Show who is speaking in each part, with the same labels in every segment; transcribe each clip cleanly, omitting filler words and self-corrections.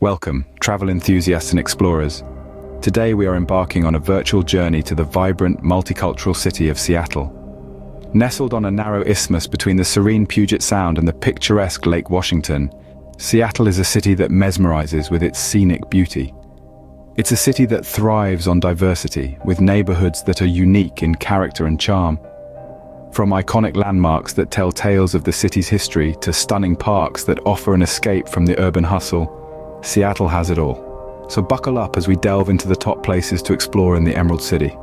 Speaker 1: Welcome, travel enthusiasts and explorers. Today we are embarking on a virtual journey to the vibrant, multicultural city of Seattle. Nestled on a narrow isthmus between the serene Puget Sound and the picturesque Lake Washington, Seattle is a city that mesmerizes with its scenic beauty. It's a city that thrives on diversity, with neighborhoods that are unique in character and charm. From iconic landmarks that tell tales of the city's history to stunning parks that offer an escape from the urban hustle, Seattle has it all. So buckle up as we delve into the top places to explore in the Emerald City.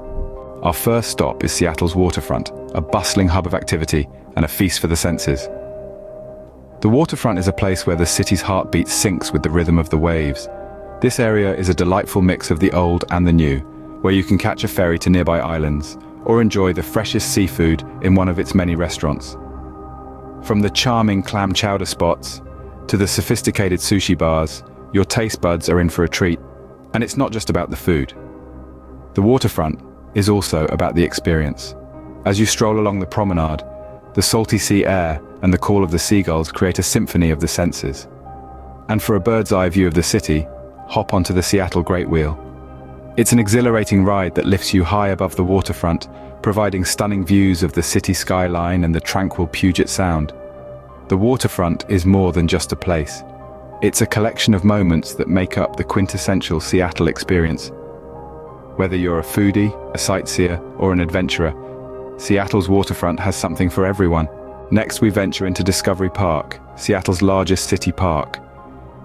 Speaker 1: Our first stop is Seattle's Waterfront, a bustling hub of activity and a feast for the senses. The Waterfront is a place where the city's heartbeat syncs with the rhythm of the waves. This area is a delightful mix of the old and the new, where you can catch a ferry to nearby islands or enjoy the freshest seafood in one of its many restaurants. From the charming clam chowder spots to the sophisticated sushi bars, your taste buds are in for a treat. And it's not just about the food. The Waterfront is also about the experience. As you stroll along the promenade, the salty sea air and the call of the seagulls create a symphony of the senses. And for a bird's eye view of the city, hop onto the Seattle Great Wheel. It's an exhilarating ride that lifts you high above the waterfront, providing stunning views of the city skyline and the tranquil Puget Sound. The Waterfront is more than just a place. It's a collection of moments that make up the quintessential Seattle experience. Whether you're a foodie, a sightseer, or an adventurer, Seattle's Waterfront has something for everyone. Next, we venture into Discovery Park, Seattle's largest city park.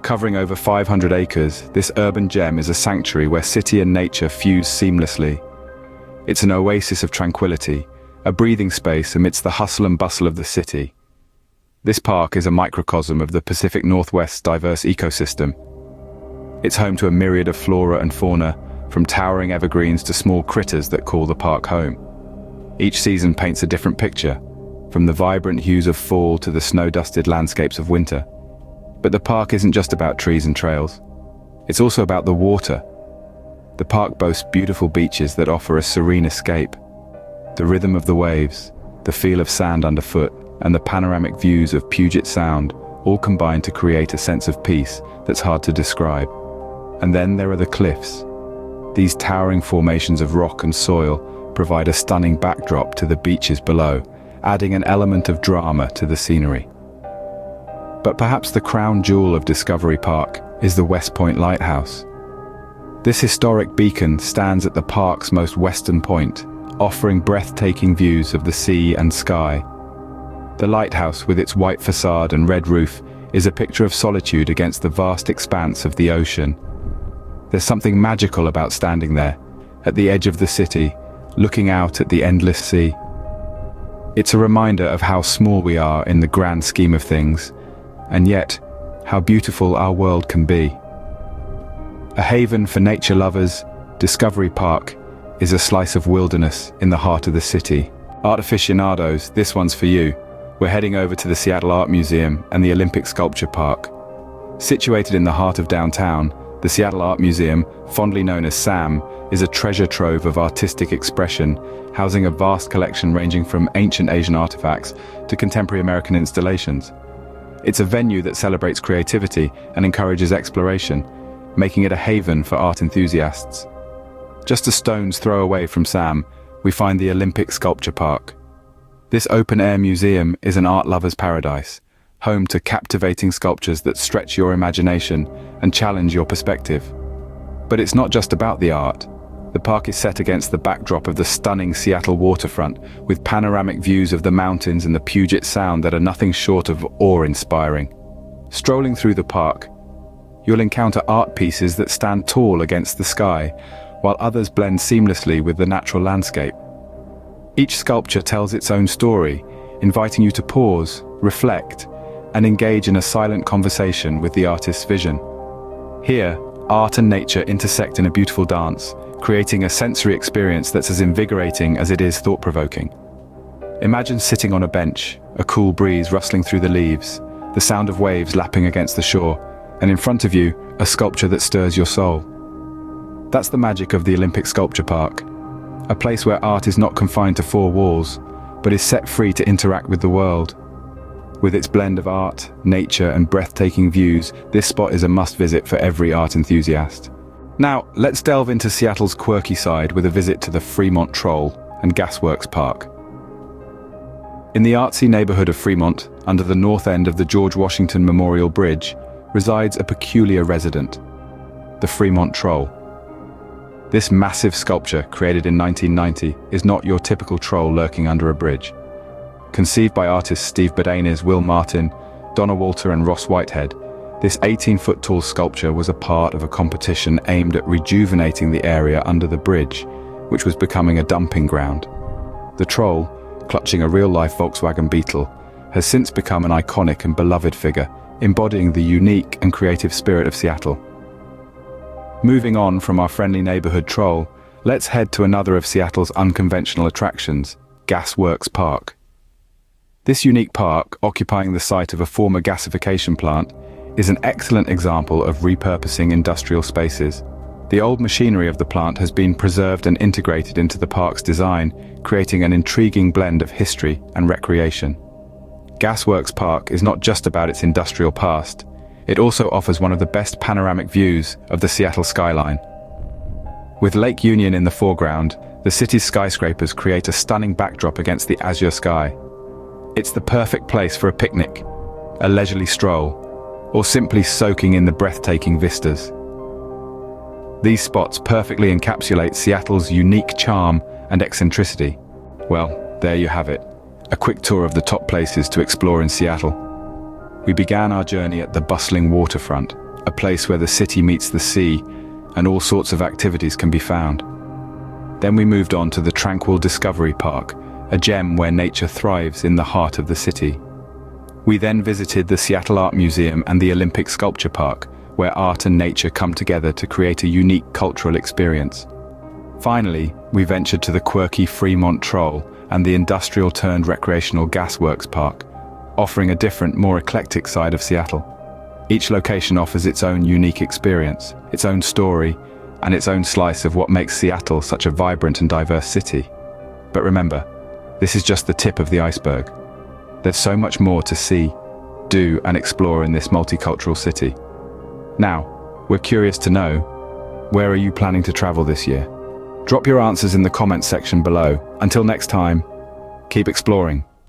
Speaker 1: Covering over 500 acres, this urban gem is a sanctuary where city and nature fuse seamlessly. It's an oasis of tranquility, a breathing space amidst the hustle and bustle of the city. This park is a microcosm of the Pacific Northwest's diverse ecosystem. It's home to a myriad of flora and fauna, from towering evergreens to small critters that call the park home. Each season paints a different picture, from the vibrant hues of fall to the snow-dusted landscapes of winter. But the park isn't just about trees and trails. It's also about the water. The park boasts beautiful beaches that offer a serene escape. The rhythm of the waves, the feel of sand underfoot, and the panoramic views of Puget Sound all combine to create a sense of peace that's hard to describe. And then there are the cliffs. These towering formations of rock and soil provide a stunning backdrop to the beaches below, adding an element of drama to the scenery. But perhaps the crown jewel of Discovery Park is the West Point Lighthouse. This historic beacon stands at the park's most western point, offering breathtaking views of the sea and sky. The lighthouse, with its white facade and red roof, is a picture of solitude against the vast expanse of the ocean. There's something magical about standing there, at the edge of the city, looking out at the endless sea. It's a reminder of how small we are in the grand scheme of things, and yet, how beautiful our world can be. A haven for nature lovers, Discovery Park is a slice of wilderness in the heart of the city. Art aficionados, this one's for you. We're heading over to the Seattle Art Museum and the Olympic Sculpture Park. Situated in the heart of downtown, the Seattle Art Museum, fondly known as SAM, is a treasure trove of artistic expression, housing a vast collection ranging from ancient Asian artifacts to contemporary American installations. It's a venue that celebrates creativity and encourages exploration, making it a haven for art enthusiasts. Just a stone's throw away from SAM, we find the Olympic Sculpture Park. This open-air museum is an art lover's paradise, home to captivating sculptures that stretch your imagination and challenge your perspective. But it's not just about the art. The park is set against the backdrop of the stunning Seattle waterfront, with panoramic views of the mountains and the Puget Sound that are nothing short of awe-inspiring. Strolling through the park, you'll encounter art pieces that stand tall against the sky, while others blend seamlessly with the natural landscape. Each sculpture tells its own story, inviting you to pause, reflect, and engage in a silent conversation with the artist's vision. Here, art and nature intersect in a beautiful dance, creating a sensory experience that's as invigorating as it is thought-provoking. Imagine sitting on a bench, a cool breeze rustling through the leaves, the sound of waves lapping against the shore, and in front of you, a sculpture that stirs your soul. That's the magic of the Olympic Sculpture Park, a place where art is not confined to four walls, but is set free to interact with the world. With its blend of art, nature, and breathtaking views, this spot is a must-visit for every art enthusiast. Now, let's delve into Seattle's quirky side with a visit to the Fremont Troll and Gasworks Park. In the artsy neighborhood of Fremont, under the north end of the George Washington Memorial Bridge, resides a peculiar resident, the Fremont Troll. This massive sculpture, created in 1990, is not your typical troll lurking under a bridge. Conceived by artists Steve Bodanis, Will Martin, Donna Walter and Ross Whitehead, this 18-foot-tall sculpture was a part of a competition aimed at rejuvenating the area under the bridge, which was becoming a dumping ground. The troll, clutching a real-life Volkswagen Beetle, has since become an iconic and beloved figure, embodying the unique and creative spirit of Seattle. Moving on from our friendly neighborhood troll, let's head to another of Seattle's unconventional attractions, Gasworks Park. This unique park, occupying the site of a former gasification plant, is an excellent example of repurposing industrial spaces. The old machinery of the plant has been preserved and integrated into the park's design, creating an intriguing blend of history and recreation. Gasworks Park is not just about its industrial past, it also offers one of the best panoramic views of the Seattle skyline. With Lake Union in the foreground, the city's skyscrapers create a stunning backdrop against the azure sky. It's the perfect place for a picnic, a leisurely stroll, or simply soaking in the breathtaking vistas. These spots perfectly encapsulate Seattle's unique charm and eccentricity. Well, there you have it, a quick tour of the top places to explore in Seattle. We began our journey at the bustling Waterfront, a place where the city meets the sea and all sorts of activities can be found. Then we moved on to the tranquil Discovery Park, a gem where nature thrives in the heart of the city. We then visited the Seattle Art Museum and the Olympic Sculpture Park, where art and nature come together to create a unique cultural experience. Finally, we ventured to the quirky Fremont Troll and the industrial-turned recreational Gasworks Park, offering a different, more eclectic side of Seattle. Each location offers its own unique experience, its own story, and its own slice of what makes Seattle such a vibrant and diverse city. But remember, this is just the tip of the iceberg. There's so much more to see, do, and explore in this multicultural city. Now, we're curious to know, where are you planning to travel this year? Drop your answers in the comments section below. Until next time, keep exploring.